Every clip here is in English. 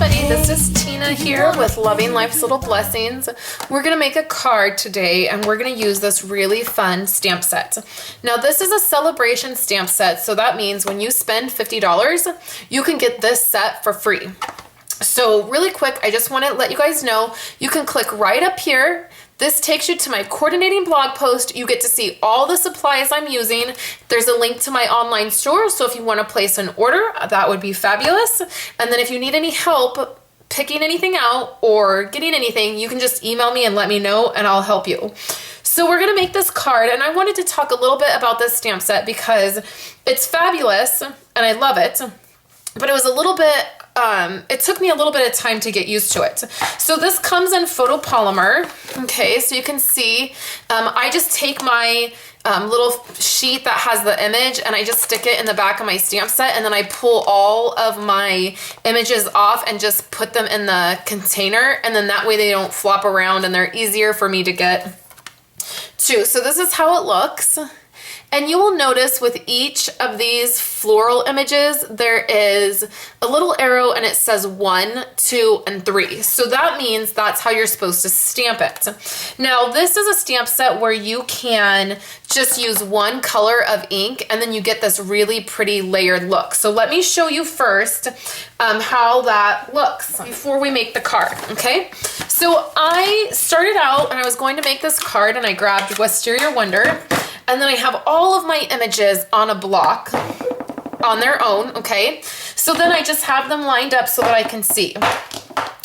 everybody, this is Tina here with Loving Life's Little Blessings. We're going to make a card today and we're going to use this really fun stamp set. Now this is a Sale-A-Bration stamp set, so that means when you spend $50, you can get this set for free. So really quick, I just want to let you guys know, you can click right up here. This takes you to my coordinating blog post. You get to see all the supplies I'm using. There's a link to my online store, so if you want to place an order, that would be fabulous. And then if you need any help picking anything out or getting anything, you can just email me and let me know and I'll help you. So we're gonna make this card, and I wanted to talk a little bit about this stamp set because it's fabulous and I love it, but it was a little bit it took me a little bit of time to get used to it. So this comes in photopolymer. Okay, so you can see I just take my little sheet that has the image and I just stick it in the back of my stamp set, and then I pull all of my images off and just put them in the container, and then that way they don't flop around and they're easier for me to get to. So this is how it looks. And you will notice with each of these floral images, there is a little arrow and it says 1, 2, and 3. So that means that's how you're supposed to stamp it. Now, this is a stamp set where you can just use one color of ink and then you get this really pretty layered look. So let me show you first how that looks before we make the card, okay? So I started out and I was going to make this card and I grabbed Wisteria Wonder. And then I have all of my images on a block on their own, okay? So then I just have them lined up so that I can see.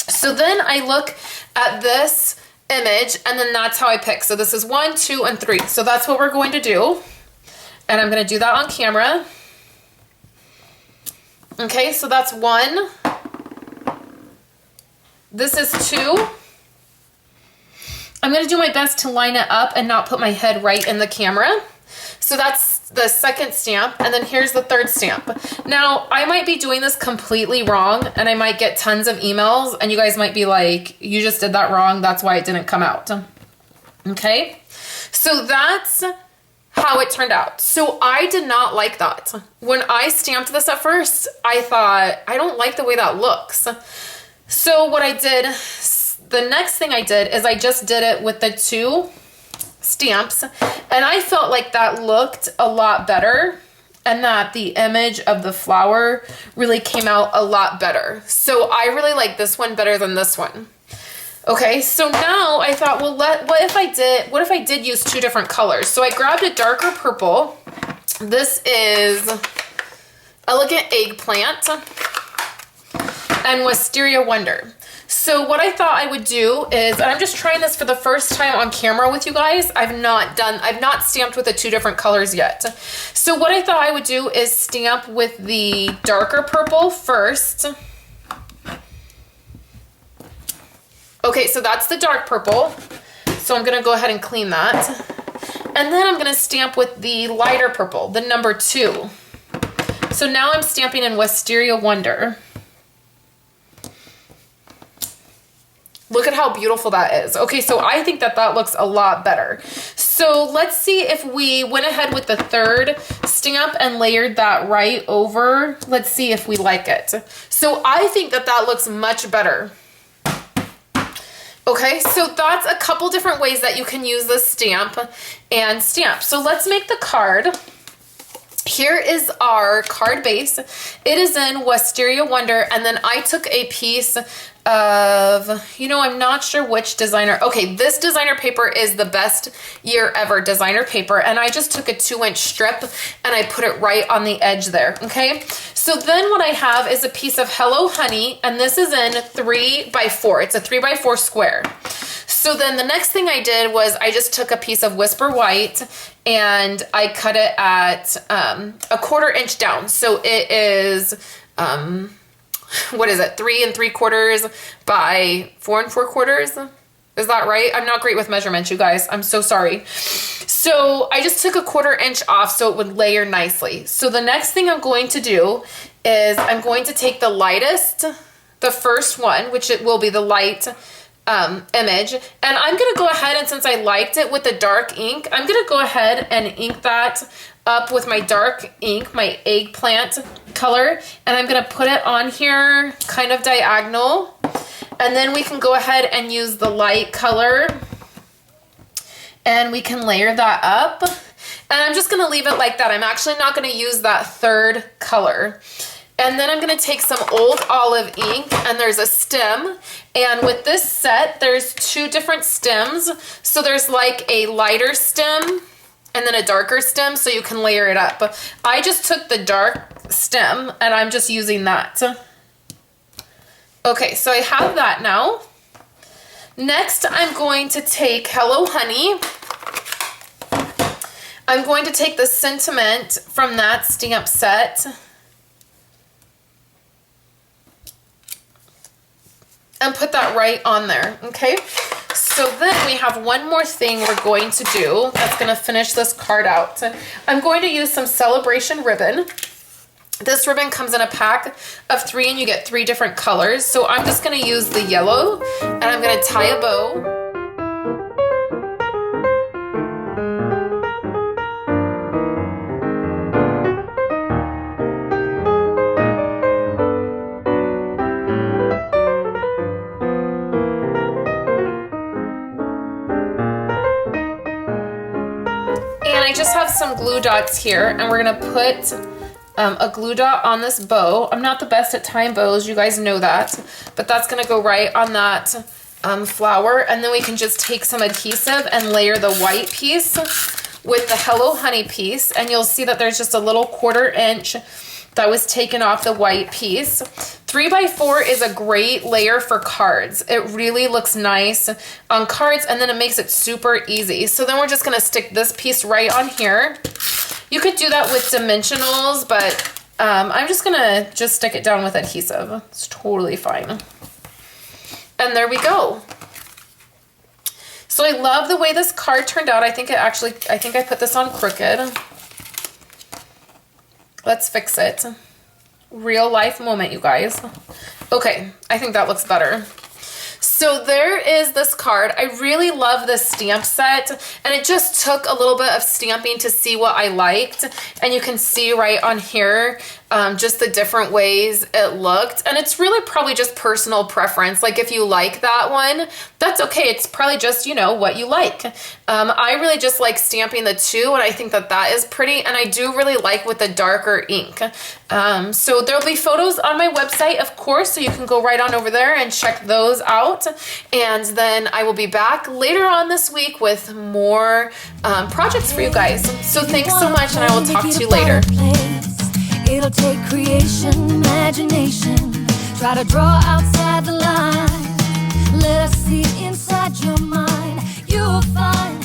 So then I look at this image and then that's how I pick. So this is 1, 2, and 3. So that's what we're going to do. And I'm gonna do that on camera. Okay, so that's 1. This is 2. I'm going to do my best to line it up and not put my head right in the camera. So that's the second stamp, and then here's the third stamp. Now, I might be doing this completely wrong, and I might get tons of emails, and you guys might be like, you just did that wrong, that's why it didn't come out. Okay? So that's how it turned out. So I did not like that. When I stamped this at first, I thought, I don't like the way that looks. So what I did, the next thing I did is I just did it with the 2 stamps, and I felt like that looked a lot better and that the image of the flower really came out a lot better. So I really like this one better than this one. Okay, so now I thought, well, what if I did use 2 different colors? So I grabbed a darker purple. This is Elegant Eggplant and Wisteria Wonder. So what I thought I would do is, and I'm just trying this for the first time on camera with you guys. I've not stamped with the 2 different colors yet. So what I thought I would do is stamp with the darker purple first. Okay, so that's the dark purple. So I'm gonna go ahead and clean that. And then I'm gonna stamp with the lighter purple, the number 2. So now I'm stamping in Wisteria Wonder. Look at how beautiful that is. Okay, so I think that that looks a lot better. So let's see if we went ahead with the 3rd stamp and layered that right over. Let's see if we like it. So I think that that looks much better. Okay, so that's a couple different ways that you can use this stamp and stamp. So let's make the card. Here is our card base. It is in Wisteria Wonder, and then I took a piece of, you know, I'm not sure which designer. Okay, this designer paper is the best year ever designer paper, and I just took a 2-inch strip and I put it right on the edge there, okay? So then what I have is a piece of Hello Honey, and this is in 3x4. It's a 3x4 square. So then the next thing I did was I just took a piece of Whisper White and I cut it at a 1/4 inch down. So it is, what is it, 3 3/4 by 4 4/4? Is that right? I'm not great with measurements, you guys. I'm so sorry. So I just took a 1/4 inch off so it would layer nicely. So the next thing I'm going to do is I'm going to take the lightest, the first one, which it will be the light image. And I'm gonna go ahead, and since I liked it with the dark ink, I'm gonna go ahead and ink that up with my dark ink, my eggplant color, and I'm gonna put it on here kind of diagonal. And then we can go ahead and use the light color and we can layer that up. And I'm just gonna leave it like that. I'm actually not gonna use that third color. And then I'm gonna take some old olive ink, and there's a stem. And with this set, there's 2 different stems. So there's like a lighter stem and then a darker stem, so you can layer it up. I just took the dark stem and I'm just using that. Okay, so I have that now. Next, I'm going to take Hello Honey. I'm going to take the sentiment from that stamp set and put that right on there, okay? So then we have one more thing we're going to do that's gonna finish this card out. I'm going to use some Sale-A-Bration ribbon. This ribbon comes in a pack of 3 and you get 3 different colors. So I'm just gonna use the yellow and I'm gonna tie a bow. I just have some glue dots here, and we're gonna put a glue dot on this bow. I'm not the best at tying bows, you guys know that, but that's gonna go right on that flower. And then we can just take some adhesive and layer the white piece with the Hello Honey piece, and you'll see that there's just a little 1/4 inch that was taken off the white piece. 3x4 is a great layer for cards. It really looks nice on cards, and then it makes it super easy. So then we're just gonna stick this piece right on here. You could do that with dimensionals, but I'm just gonna stick it down with adhesive. It's totally fine. And there we go. So I love the way this card turned out. I think I put this on crooked. Let's fix it. Real life moment, you guys. Okay, I think that looks better. So there is this card. I really love this stamp set, and it just took a little bit of stamping to see what I liked. And you can see right on here just the different ways it looked. And it's really probably just personal preference. Like if you like that one, that's okay. It's probably just, you know, what you like. I really just like stamping the 2, and I think that that is pretty. And I do really like with the darker ink. So there'll be photos on my website, of course, so you can go right on over there and check those out. And then I will be back later on this week with more projects for you guys. So thanks so much, and I will talk to you later. It'll take creation, imagination. Try to draw outside the line. Let us see inside your mind. You'll find